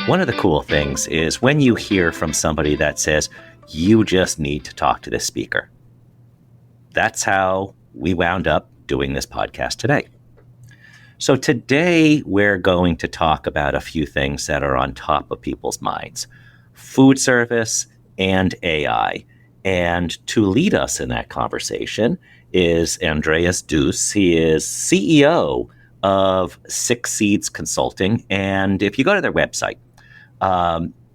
One of the cool things is when you hear from somebody that says, you just need to talk to this speaker. That's how we wound up doing this podcast today. So today we're going to talk about a few things that are on top of people's minds: food service and AI. And to lead us in that conversation is Andreas Düss. He is CEO of Six Seeds Consulting. And if you go to their website,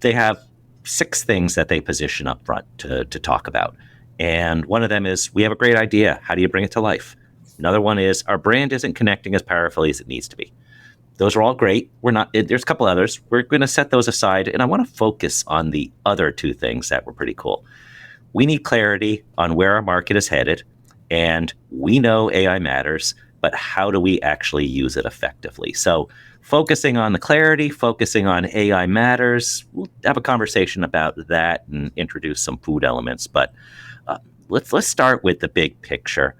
they have 6 things that they position up front to talk about. And one of them is, we have a great idea. How do you bring it to life? Another one is, our brand isn't connecting as powerfully as it needs to be. Those are all great. There's a couple others. We're going to set those aside. And I want to focus on the other 2 things that were pretty cool. We need clarity on where our market is headed. And we know AI matters, but how do we actually use it effectively? So focusing on the clarity, focusing on AI matters. We'll have a conversation about that and introduce some food elements. But let's start with the big picture.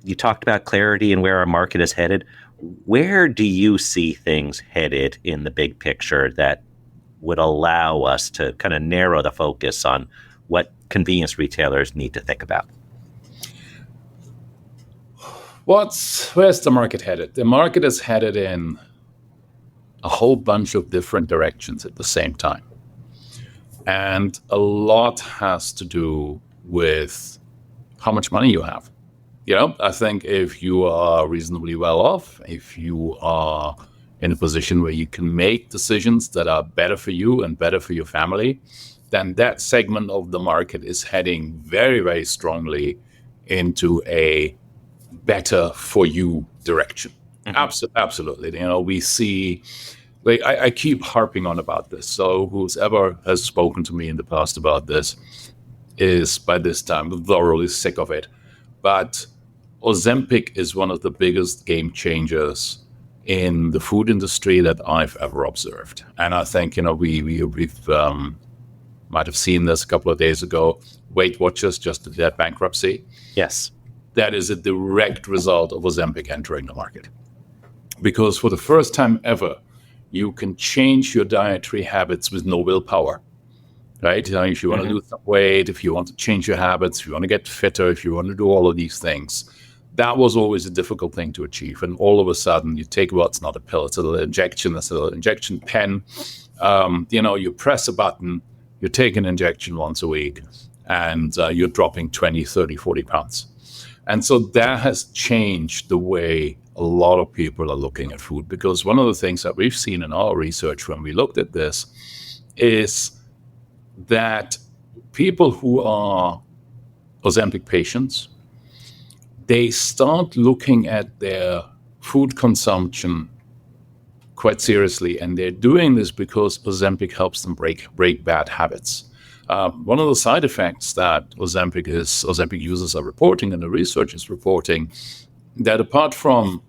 You talked about clarity and where our market is headed. Where do you see things headed in the big picture that would allow us to kind of narrow the focus on what convenience retailers need to think about? Where's the market headed? The market is headed in a whole bunch of different directions at the same time. And a lot has to do with how much money you have. I think if you are reasonably well off, if you are in a position where you can make decisions that are better for you and better for your family, then that segment of the market is heading very, very strongly into a better for you direction. Mm-hmm. Absolutely. We see, I keep harping on about this. So whoever has spoken to me in the past about this is by this time thoroughly sick of it. But Ozempic is one of the biggest game changers in the food industry that I've ever observed. And I think, we've might have seen this a couple of days ago. Weight Watchers just did their bankruptcy. Yes. That is a direct result of Ozempic entering the market. Because for the first time ever, you can change your dietary habits with no willpower. Right? If you want to lose some weight, if you want to change your habits, if you want to get fitter, if you want to do all of these things, that was always a difficult thing to achieve. And all of a sudden, you take it's not a pill, it's a little injection, it's a little injection pen. You press a button, you take an injection once a week, and you're dropping 20, 30, 40 pounds. And so that has changed the way a lot of people are looking at food. Because one of the things that we've seen in our research when we looked at this is that people who are Ozempic patients, they start looking at their food consumption quite seriously. And they're doing this because Ozempic helps them break bad habits. One of the side effects that Ozempic users are reporting, and the research is reporting, that apart from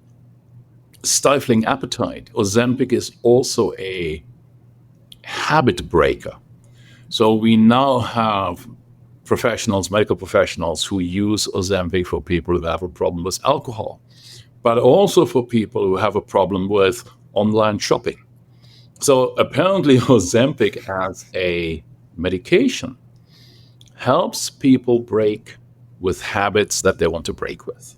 stifling appetite, Ozempic is also a habit breaker. So we now have medical professionals who use Ozempic for people who have a problem with alcohol, but also for people who have a problem with online shopping. So apparently Ozempic as a medication helps people break with habits that they want to break with.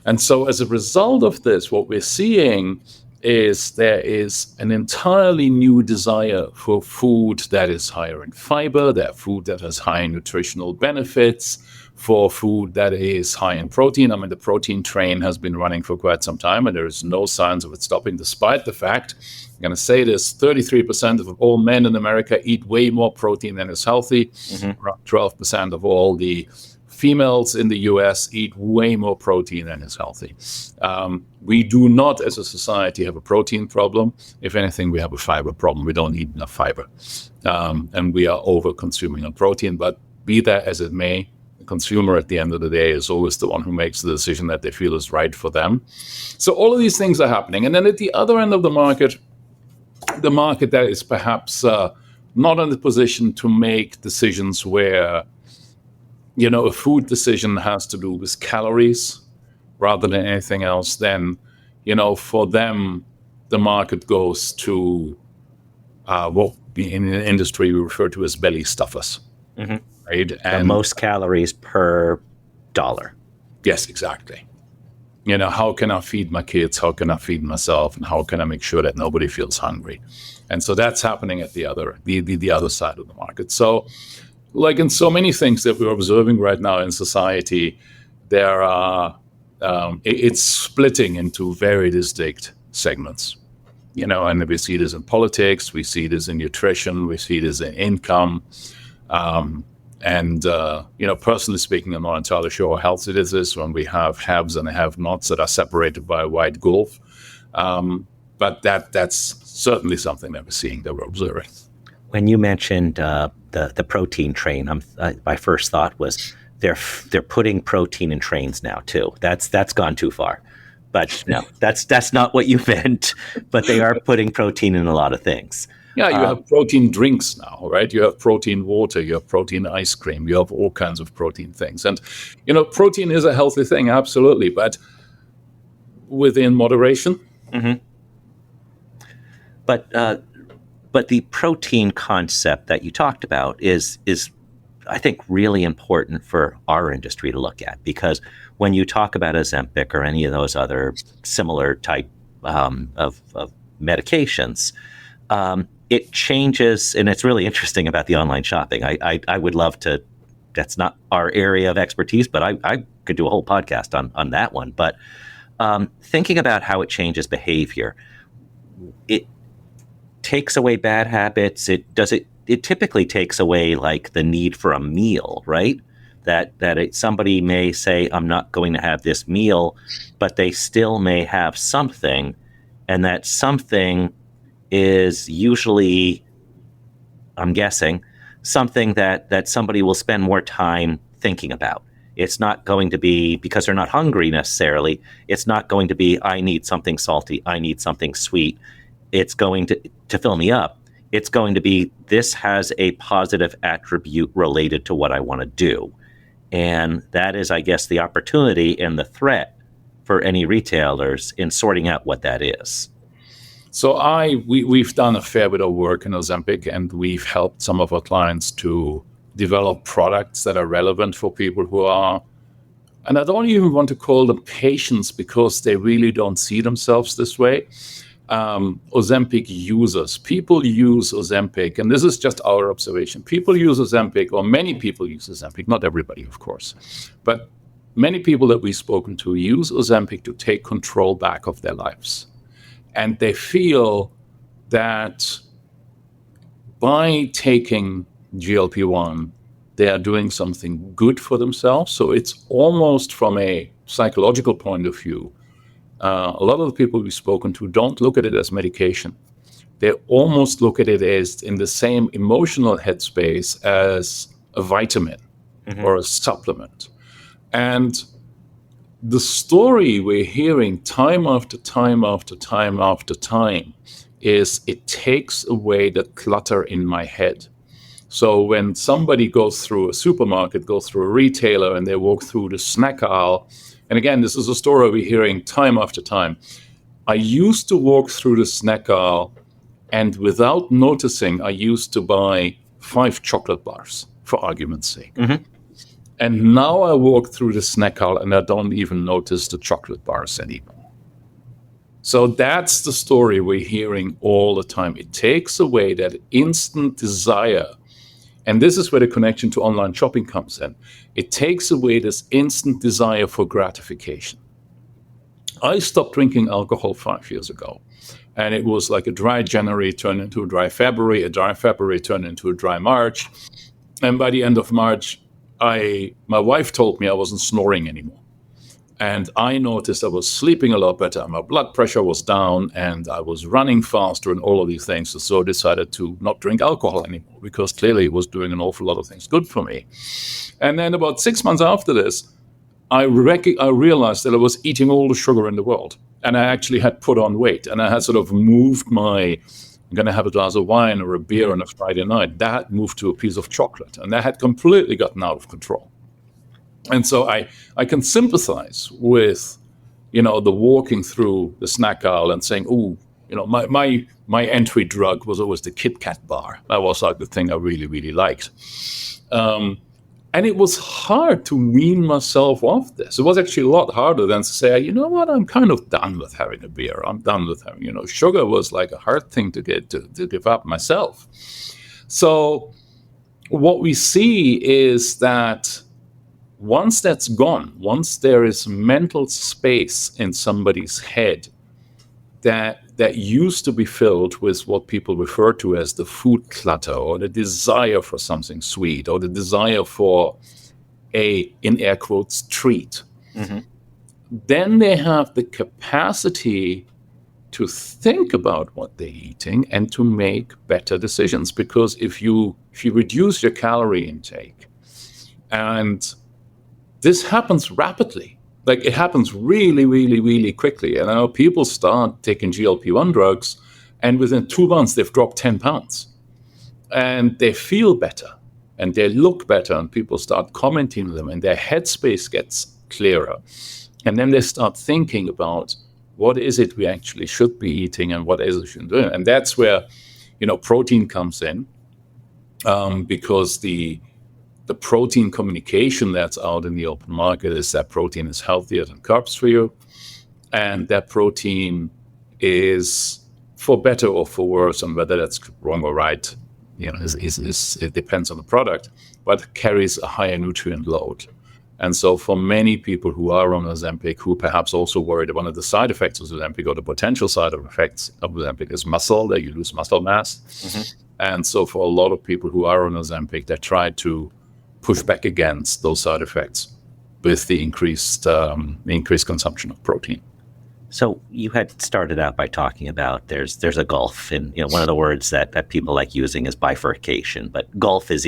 And so as a result of this, what we're seeing is there is an entirely new desire for food that is higher in fiber, that food that has high nutritional benefits, for food that is high in protein. The protein train has been running for quite some time, and there is no signs of it stopping, despite the fact, I'm going to say this, 33% of all men in America eat way more protein than is healthy. Mm-hmm. Around 12% of all the females in the US eat way more protein than is healthy. We do not, as a society, have a protein problem. If anything, we have a fiber problem. We don't eat enough fiber. And we are over-consuming on protein. But be that as it may, the consumer at the end of the day is always the one who makes the decision that they feel is right for them. So all of these things are happening. And then at the other end of the market that is perhaps not in the position to make decisions where a food decision has to do with calories rather than anything else, then, for them, the market goes to what in the industry we refer to as belly stuffers. Right? The most calories per dollar. Yes, exactly. How can I feed my kids? How can I feed myself? And how can I make sure that nobody feels hungry? And so that's happening at the other side of the market. So, like in so many things that we're observing right now in society, there are it's splitting into very distinct segments. And we see this in politics, we see this in nutrition, we see this in income. Personally speaking, I'm not entirely sure how healthy this is when we have haves and have-nots that are separated by a wide gulf. But that's certainly something that we're seeing, that we're observing. When you mentioned the protein train, my first thought was they're putting protein in trains now too. That's gone too far. But no, that's not what you meant. But they are putting protein in a lot of things. Yeah, you have protein drinks now, right? You have protein water, you have protein ice cream, you have all kinds of protein things. And, protein is a healthy thing, absolutely, but within moderation. Mm-hmm. But the protein concept that you talked about is I think really important for our industry to look at, because when you talk about Ozempic or any of those other similar type of medications, it changes, and it's really interesting about the online shopping. I would love to, that's not our area of expertise, but I could do a whole podcast on that one. But thinking about how it changes behavior, it takes away bad habits. It typically takes away like the need for a meal, right? That somebody may say, I'm not going to have this meal, but they still may have something, and that something is usually, I'm guessing, something that somebody will spend more time thinking about. It's not going to be, because they're not hungry necessarily, it's not going to be, I need something salty, I need something sweet. It's going to fill me up. It's going to be, this has a positive attribute related to what I want to do. And that is, I guess, the opportunity and the threat for any retailers in sorting out what that is. So we've done a fair bit of work in Ozempic, and we've helped some of our clients to develop products that are relevant for people who are, and I don't even want to call them patients because they really don't see themselves this way. Ozempic users. People use Ozempic, and this is just our observation. People use Ozempic, or many people use Ozempic, not everybody, of course, but many people that we've spoken to use Ozempic to take control back of their lives. And they feel that by taking GLP-1, they are doing something good for themselves. So it's almost from a psychological point of view. A lot of the people we've spoken to don't look at it as medication. They almost look at it as in the same emotional headspace as a vitamin or a supplement. And the story we're hearing time after time after time after time is it takes away the clutter in my head. So when somebody goes through a supermarket, goes through a retailer, and they walk through the snack aisle, and again, this is a story we're hearing time after time. I used to walk through the snack aisle, and without noticing, I used to buy 5 chocolate bars, for argument's sake. Mm-hmm. And now I walk through the snack aisle, and I don't even notice the chocolate bars anymore. So that's the story we're hearing all the time. It takes away that instant desire. And this is where the connection to online shopping comes in. It takes away this instant desire for gratification. I stopped drinking alcohol 5 years ago. And it was like a dry January turned into a dry February. A dry February turned into a dry March. And by the end of March, my wife told me I wasn't snoring anymore. And I noticed I was sleeping a lot better. My blood pressure was down, and I was running faster and all of these things. So I decided to not drink alcohol anymore, because clearly it was doing an awful lot of things good for me. And then about 6 months after this, I realized that I was eating all the sugar in the world. And I actually had put on weight. And I had sort of moved I'm going to have a glass of wine or a beer on a Friday night. That moved to a piece of chocolate. And that had completely gotten out of control. And so I can sympathize with, the walking through the snack aisle and saying, "Ooh, my entry drug was always the Kit Kat bar. That was like the thing I really, really liked. And it was hard to wean myself off this. It was actually a lot harder than to say, you know what, I'm kind of done with having a beer. I'm done with having, sugar was like a hard thing to give up myself. So what we see is that once that's gone, once there is mental space in somebody's head that used to be filled with what people refer to as the food clutter, or the desire for something sweet, or the desire for a, in air quotes, treat, then they have the capacity to think about what they're eating and to make better decisions. Because if you reduce your calorie intake, and this happens rapidly, like it happens really, really, really quickly. And I know people start taking GLP-1 drugs, and within 2 months, they've dropped 10 pounds. And they feel better, and they look better, and people start commenting on them, and their headspace gets clearer. And then they start thinking about what is it we actually should be eating and what is it we shouldn't do. And that's where, protein comes in, because the protein communication that's out in the open market is that protein is healthier than carbs for you, and that protein is, for better or for worse, and whether that's wrong or right, it depends on the product, but carries a higher nutrient load. And so for many people who are on Ozempic, who perhaps also worried that one of the side effects of Ozempic, or the potential side effects of Ozempic, is muscle, that you lose muscle mass. And so for a lot of people who are on Ozempic, they try to push back against those side effects with the increased consumption of protein. So you had started out by talking about there's a gulf, and one of the words that people like using is bifurcation, but gulf is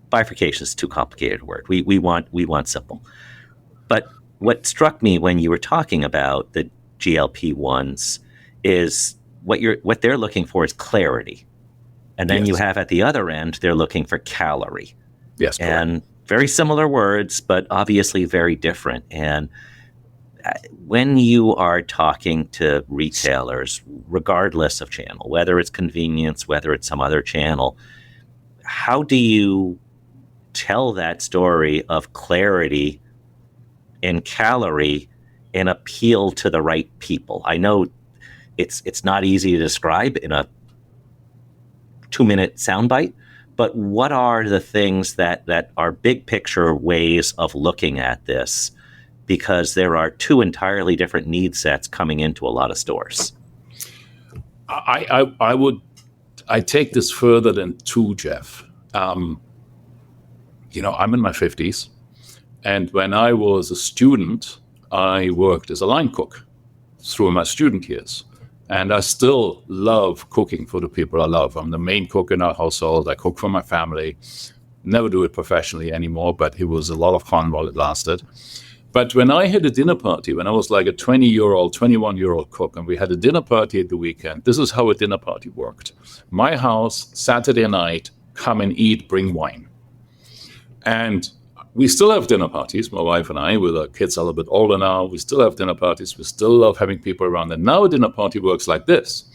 bifurcation is too complicated a word. We want simple. But what struck me when you were talking about the GLP-1s is what they're looking for is clarity. And then you have at the other end, they're looking for calorie. Yes, correct. And very similar words, but obviously very different. And when you are talking to retailers, regardless of channel, whether it's convenience, whether it's some other channel, how do you tell that story of clarity and calorie and appeal to the right people? I know it's not easy to describe in a 2-minute soundbite, but what are the things that are big picture ways of looking at this? Because there are two entirely different need sets coming into a lot of stores. I take this further than two, Jeff. I'm in my 50s, and when I was a student, I worked as a line cook through my student years. And I still love cooking for the people I love. I'm the main cook in our household. I cook for my family. Never do it professionally anymore, but it was a lot of fun while it lasted. But when I had a dinner party, when I was like a 20-year-old, 21-year-old cook, and we had a dinner party at the weekend, this is how a dinner party worked. My house, Saturday night, come and eat, bring wine. And we still have dinner parties, my wife and I, with our kids are a little bit older now. We still have dinner parties. We still love having people around. And now a dinner party works like this.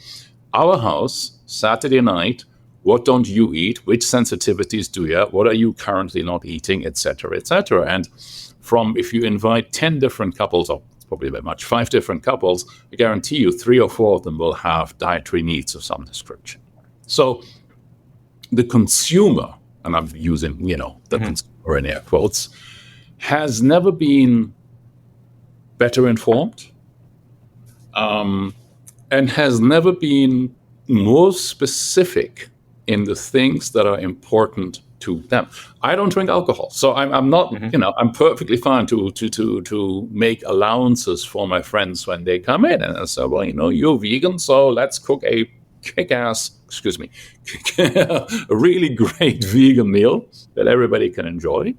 Our house, Saturday night, what don't you eat? Which sensitivities do you have? What are you currently not eating, et cetera, et cetera. And if you invite 10 different couples, or probably a bit much, 5 different couples, I guarantee you 3 or 4 of them will have dietary needs of some description. So the consumer, and I'm using, the consumer in air quotes, has never been better informed, and has never been more specific in the things that are important to them. I don't drink alcohol, so I'm not, I'm perfectly fine to make allowances for my friends when they come in. And I say, well, you're vegan, so let's cook a kick-ass, a really great vegan meal that everybody can enjoy.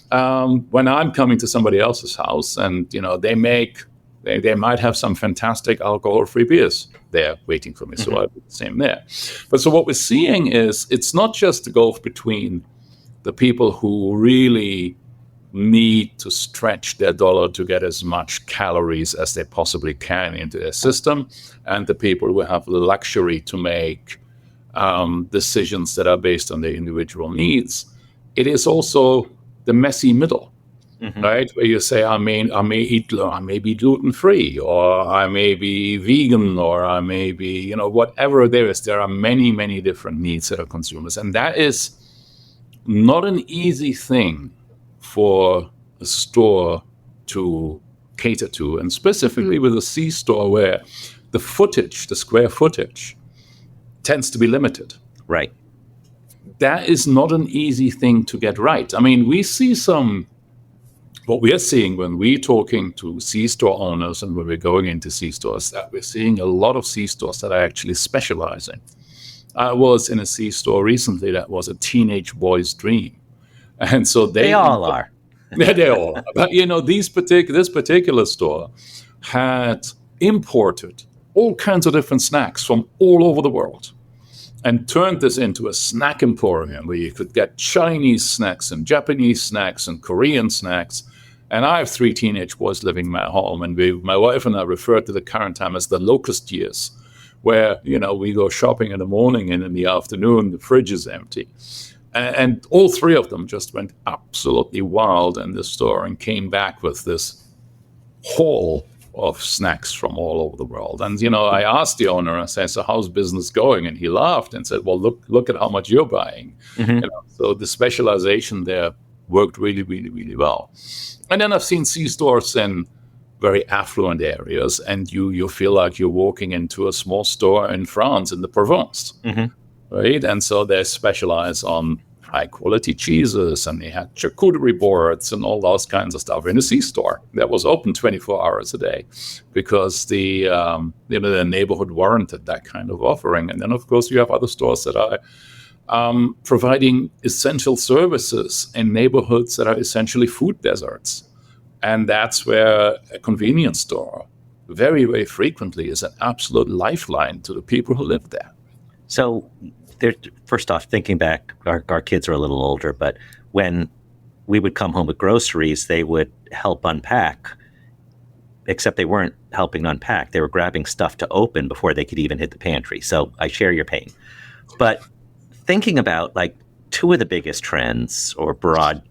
When I'm coming to somebody else's house, and they might have some fantastic alcohol-free beers there waiting for me, so I'll do the same there. But so what we're seeing is it's not just the gulf between the people who really need to stretch their dollar to get as much calories as they possibly can into their system, and the people who have the luxury to make decisions that are based on their individual needs. It is also the messy middle, right? Where you say, I may be gluten free, or I may be vegan, or I may be, whatever there is. There are many, many different needs that are consumers, and that is not an easy thing for a store to cater to, and specifically with a C-store where the square footage, tends to be limited. Right. That is not an easy thing to get right. I mean, what we are seeing when we're talking to C-store owners and when we're going into C-stores, that we're seeing a lot of C-stores that are actually specializing. I was in a C-store recently that was a teenage boy's dream. And so they all are. Yeah, they all are. But, this particular store had imported all kinds of different snacks from all over the world and turned this into a snack emporium where you could get Chinese snacks and Japanese snacks and Korean snacks. And I have 3 teenage boys living in my home, and my wife and I refer to the current time as the locust years, where, we go shopping in the morning and in the afternoon, the fridge is empty. And all 3 of them just went absolutely wild in the store and came back with this haul of snacks from all over the world. And, I asked the owner, I said, so how's business going? And he laughed and said, well, look at how much you're buying. So the specialization there worked really, really, really well. And then I've seen C-stores in very affluent areas, and you feel like you're walking into a small store in France, in the Provence, right? And so they specialize on high-quality cheeses, and they had charcuterie boards and all those kinds of stuff in a C-store that was open 24 hours a day because the neighborhood warranted that kind of offering. And then, of course, you have other stores that are providing essential services in neighborhoods that are essentially food deserts. And that's where a convenience store very, very frequently is an absolute lifeline to the people who live there. So, first off, thinking back, our kids are a little older, but when we would come home with groceries, they would help unpack, except they weren't helping unpack. They were grabbing stuff to open before they could even hit the pantry. So I share your pain. But thinking about like 2 of the biggest trends or broad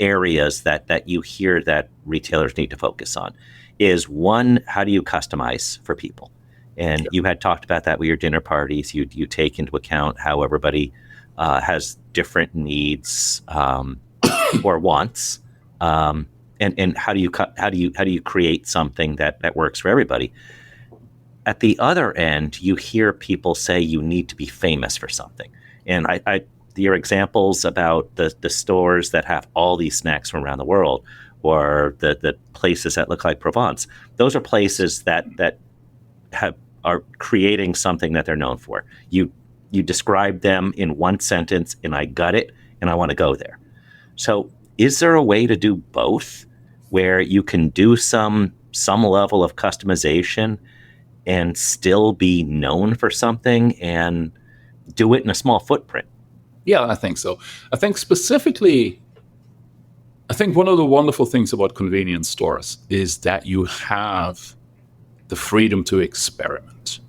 areas that you hear that retailers need to focus on is, one, how do you customize for people? And you had talked about that with your dinner parties. You take into account how everybody has different needs or wants, and how do you create something that works for everybody? At the other end, you hear people say you need to be famous for something, and your examples about the stores that have all these snacks from around the world, or the places that look like Provence, those are places that are creating something that they're known for. You describe them in one sentence, and I got it, and I want to go there. So is there a way to do both, where you can do some level of customization and still be known for something and do it in a small footprint? Yeah, I think so. I think specifically, one of the wonderful things about convenience stores is that you have the freedom to experiment.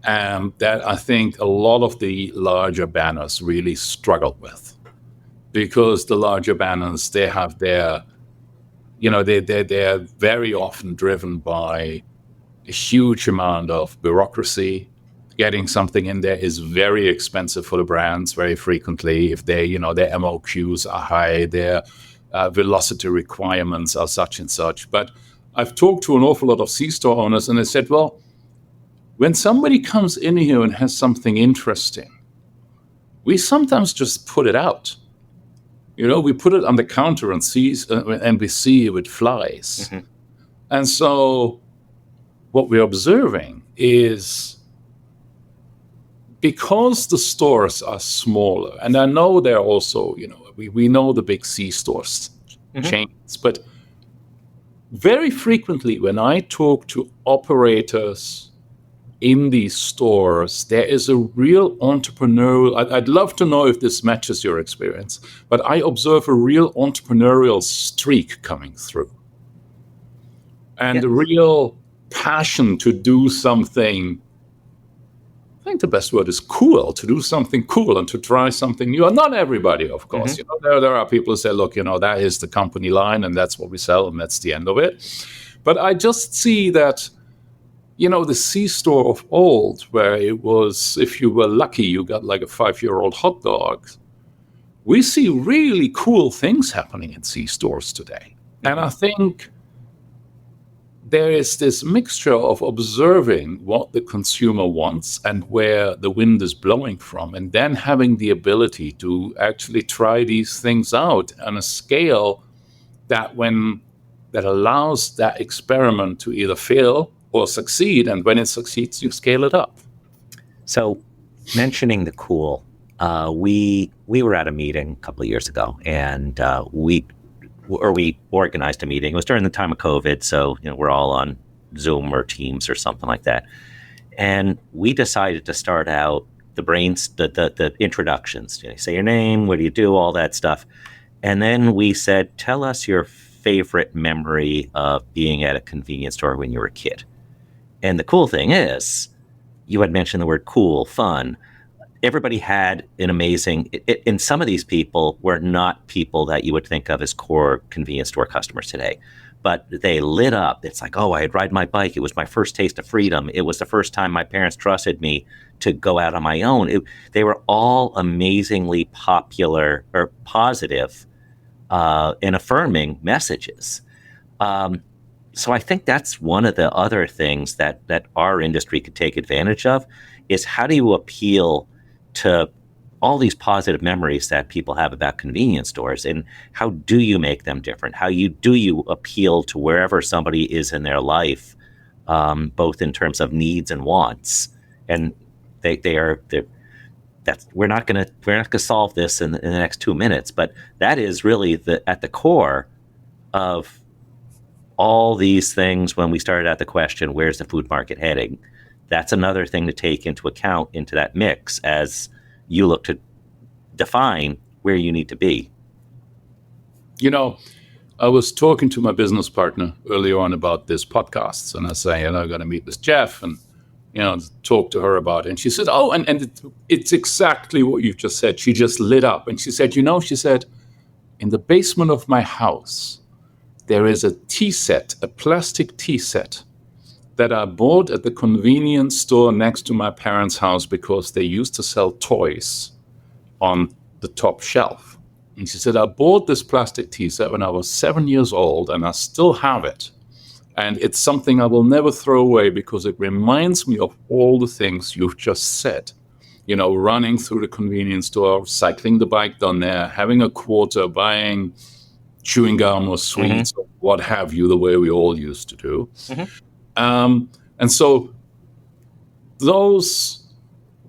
And that I think a lot of the larger banners really struggle with, because the larger banners, they have they're very often driven by a huge amount of bureaucracy. Getting something in there is very expensive for the brands very frequently. If their MOQs are high, their velocity requirements are such and such. But I've talked to an awful lot of C-store owners, and they said, well, when somebody comes in here and has something interesting, we sometimes just put it out. We put it on the counter and we see if it flies. And so what we're observing is, because the stores are smaller, and I know they're also, we know the big C-stores chains, but very frequently when I talk to operators in these stores, there is a real entrepreneurial, I'd love to know if this matches your experience, but I observe a real entrepreneurial streak coming through. And a real passion to do something, I think the best word is cool, to do something cool and to try something new. And not everybody, of course. There are people who say, look, that is the company line and that's what we sell and that's the end of it. But I just see that, the C-store of old, where it was, if you were lucky, you got like a 5-year-old hot dog. We see really cool things happening in C-stores today. And I think there is this mixture of observing what the consumer wants and where the wind is blowing from, and then having the ability to actually try these things out on a scale that allows that experiment to either fail or succeed, and when it succeeds, you scale it up. So, mentioning the cool, we were at a meeting a couple of years ago, and we organized a meeting. It was during the time of COVID, so we're all on Zoom or Teams or something like that. And we decided to start out the introductions. Say your name, what do you do, all that stuff. And then we said, tell us your favorite memory of being at a convenience store when you were a kid. And the cool thing is, you had mentioned the word cool, fun. Everybody had an amazing, and some of these people were not people that you would think of as core convenience store customers today, but they lit up. It's like, I'd ride my bike. It was my first taste of freedom. It was the first time my parents trusted me to go out on my own. They were all amazingly popular or positive and affirming messages. So I think that's one of the other things that our industry could take advantage of, is how do you appeal to all these positive memories that people have about convenience stores, and how do you make them different? Do you appeal to wherever somebody is in their life, both in terms of needs and wants? And we're not going to solve this in the next 2 minutes, but that is really at the core of all these things. When we started at the question, where's the food market heading? That's another thing to take into account into that mix as you look to define where you need to be. I was talking to my business partner earlier on about this podcast, and I say, I'm going to meet with Jeff and, talk to her about it. And she said, it's exactly what you just said. She just lit up. And she said, she said, in the basement of my house, there is a tea set, a plastic tea set, that I bought at the convenience store next to my parents' house because they used to sell toys on the top shelf. And she said, I bought this plastic tea set when I was 7 years old, and I still have it. And it's something I will never throw away because it reminds me of all the things you've just said. Running through the convenience store, cycling the bike down there, having a quarter, buying chewing gum or sweets or what have you, the way we all used to do. And so those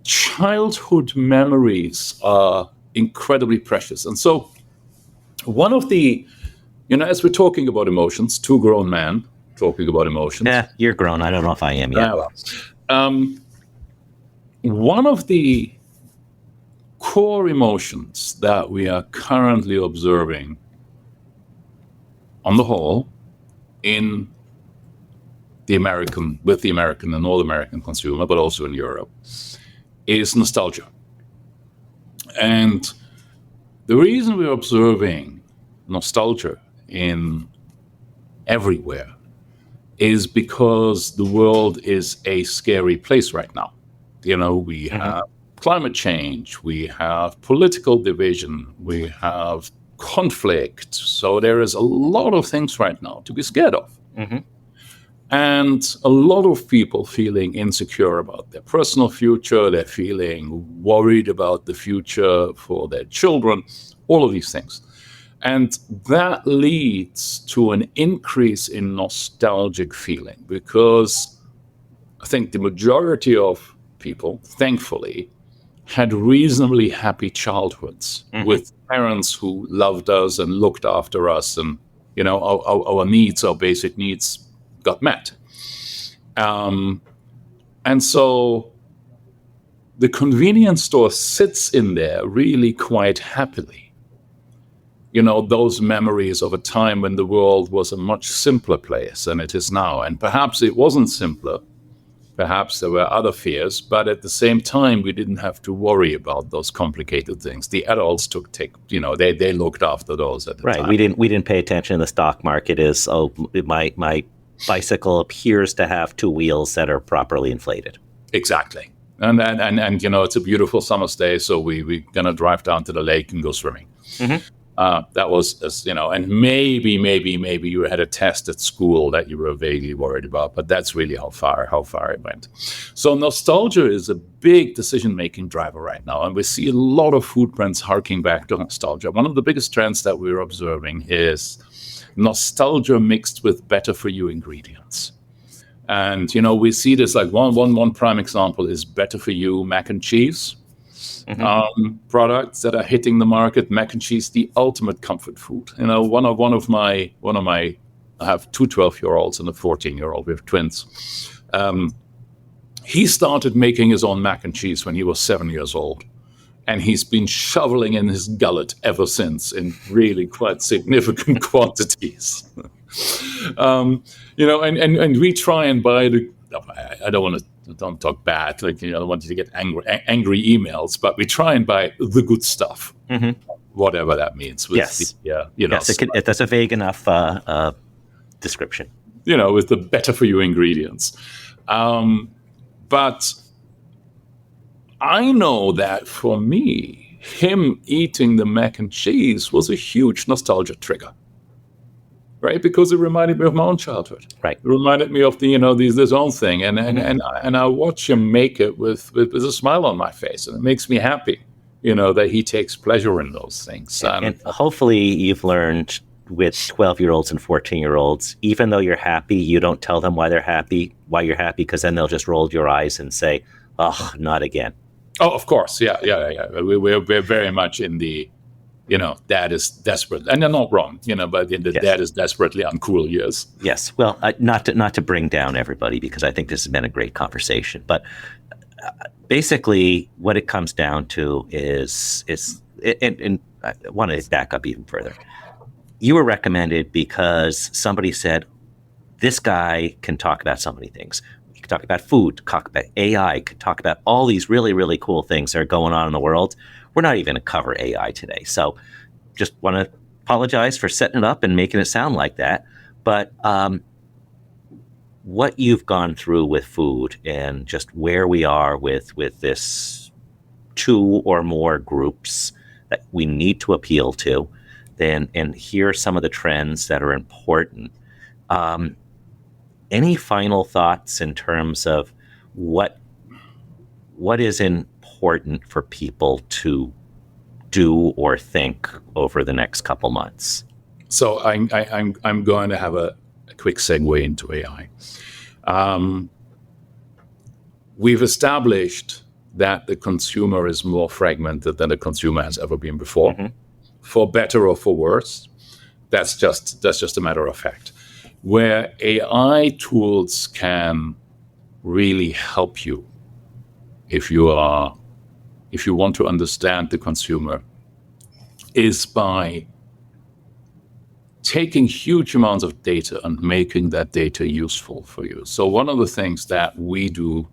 childhood memories are incredibly precious. And so one of the, as we're talking about emotions, two grown men talking about emotions. Yeah, you're grown. I don't know if I am yet. One of the core emotions that we are currently observing on the whole with the American and North American consumer, but also in Europe, is nostalgia. And the reason we're observing nostalgia in everywhere is because the world is a scary place right now. We have climate change, we have political division, we have conflict. So there is a lot of things right now to be scared of. And a lot of people feeling insecure about their personal future, they're feeling worried about the future for their children, all of these things. And that leads to an increase in nostalgic feeling, because I think the majority of people, thankfully, had reasonably happy childhoods with parents who loved us and looked after us, and our needs, our basic needs, got met. And so the convenience store sits in there really quite happily. Those memories of a time when the world was a much simpler place than it is now. And perhaps it wasn't simpler. Perhaps there were other fears, but at the same time, we didn't have to worry about those complicated things. The adults they looked after those at the time. Right. We didn't pay attention. The stock market is, my bicycle appears to have two wheels that are properly inflated. Exactly. And it's a beautiful summer's day, so we're going to drive down to the lake and go swimming. Mm-hmm. That was, and maybe you had a test at school that you were vaguely worried about, but that's really how far it went. So nostalgia is a big decision-making driver right now, and we see a lot of food brands harking back to nostalgia. One of the biggest trends that we're observing is nostalgia mixed with better-for-you ingredients. And, we see this like one prime example is better-for-you mac and cheese. Mm-hmm. Products that are hitting the market. Mac and cheese, the ultimate comfort food. One of my I have two 12-year-olds and a 14-year-old. We have twins. He started making his own mac and cheese when he was 7 years old, and he's been shoveling in his gullet ever since in really quite significant quantities. And we try and buy I don't talk bad, I don't want you to get angry emails, but we try and buy the good stuff, mm-hmm. whatever that means. Yes. That's a vague enough description. With the better for you ingredients. But I know that for me, him eating the mac and cheese was a huge nostalgia trigger. Right, because it reminded me of my own childhood. Right, it reminded me of this own thing, and I watch him make it with a smile on my face, and it makes me happy, that he takes pleasure in those things. And hopefully, you've learned with 12-year-olds and 14-year-olds, even though you're happy, you don't tell them why you're happy, because then they'll just roll your eyes and say, "Oh, not again." Oh, of course, yeah. We're very much in the. Dad is desperate, and they're not wrong. But dad is desperately uncool years. Yes. Well, not to bring down everybody, because I think this has been a great conversation. But basically, what it comes down to is, and I want to back up even further. You were recommended because somebody said, "This guy can talk about so many things. He can talk about food, talk about AI, could talk about all these really, really cool things that are going on in the world." We're not even going to cover AI today. So just want to apologize for setting it up and making it sound like that. But what you've gone through with food and just where we are with this two or more groups that we need to appeal to, and here are some of the trends that are important. Any final thoughts in terms of what is important for people to do or think over the next couple months? So I'm going to have a quick segue into AI. We've established that the consumer is more fragmented than the consumer has ever been before, mm-hmm. for better or for worse. That's just a matter of fact. Where AI tools can really help you, if you want to understand the consumer, is by taking huge amounts of data and making that data useful for you. So one of the things that we do,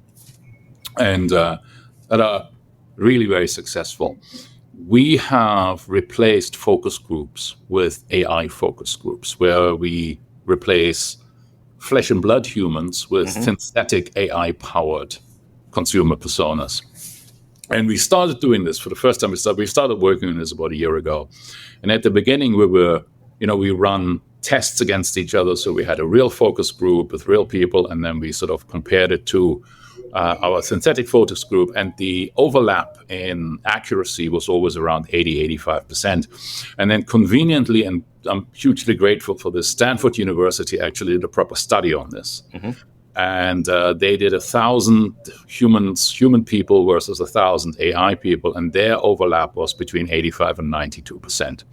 and that are really very successful, we have replaced focus groups with AI focus groups, where we replace flesh and blood humans with mm-hmm. synthetic AI-powered consumer personas. And we started doing this for the first time. We started working on this about a year ago. And at the beginning, we run tests against each other. So we had a real focus group with real people, and then we sort of compared it to our synthetic focus group. And the overlap in accuracy was always around 80-85%. And then conveniently, and I'm hugely grateful for this, Stanford University actually did a proper study on this. Mm-hmm. And they did 1,000 human people versus 1,000 AI people, and their overlap was between 85 and 92%.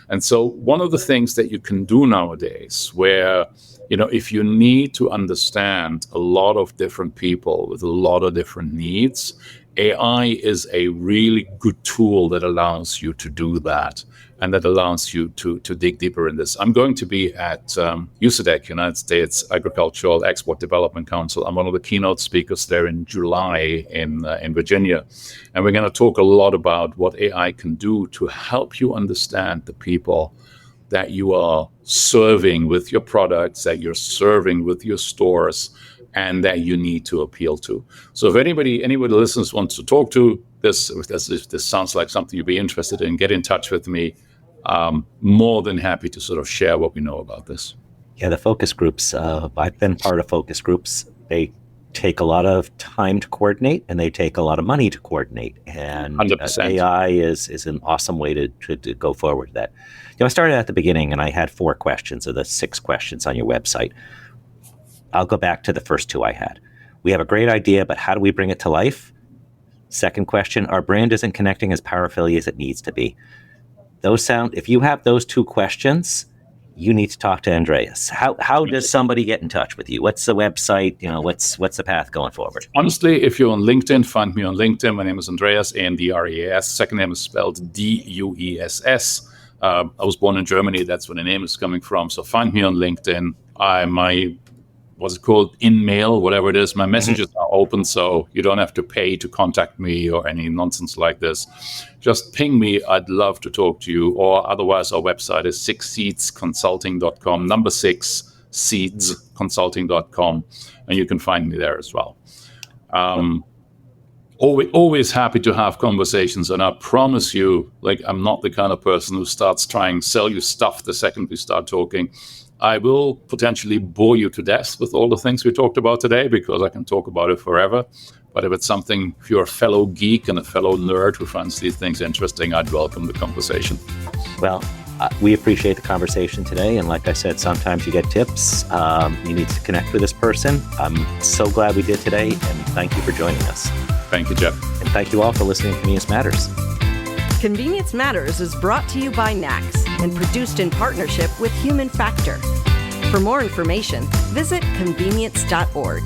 And so one of the things that you can do nowadays, where if you need to understand a lot of different people with a lot of different needs, AI is a really good tool that allows you to do that, and that allows you to dig deeper in this. I'm going to be at USADC, United States Agricultural Export Development Council. I'm one of the keynote speakers there in July in Virginia. And we're going to talk a lot about what AI can do to help you understand the people that you are serving with your products, that you're serving with your stores, and that you need to appeal to. So if anybody listeners wants to talk to this, if this sounds like something you'd be interested in, get in touch with me. More than happy to sort of share what we know about this. Yeah, the focus groups, I've been part of focus groups. They take a lot of time to coordinate, and they take a lot of money to coordinate. And 100%. AI is an awesome way to go forward with that. I started at the beginning, and I had 4 questions of the 6 questions on your website. I'll go back to the first 2 I had. We have a great idea, but how do we bring it to life? Second question, our brand isn't connecting as powerfully as it needs to be. If you have those 2 questions, you need to talk to Andreas. How does somebody get in touch with you? What's the website? What's the path going forward? Honestly, if you're on LinkedIn, find me on LinkedIn. My name is Andreas, Andreas. Second name is spelled Duess. I was born in Germany. That's where the name is coming from. So find me on LinkedIn. What's it called? InMail, whatever it is. My messages are open, so you don't have to pay to contact me or any nonsense like this. Just ping me. I'd love to talk to you. Or otherwise, our website is 6seedsconsulting.com, number 6, seedsconsulting.com, and you can find me there as well. Always happy to have conversations, and I promise you, I'm not the kind of person who starts trying to sell you stuff the second we start talking. I will potentially bore you to death with all the things we talked about today, because I can talk about it forever. But if you're a fellow geek and a fellow nerd who finds these things interesting, I'd welcome the conversation. Well, we appreciate the conversation today. And like I said, sometimes you get tips. You need to connect with this person. I'm so glad we did today. And thank you for joining us. Thank you, Jeff. And thank you all for listening to Convenience Matters. Convenience Matters is brought to you by NACS and produced in partnership with Human Factor. For more information, visit convenience.org.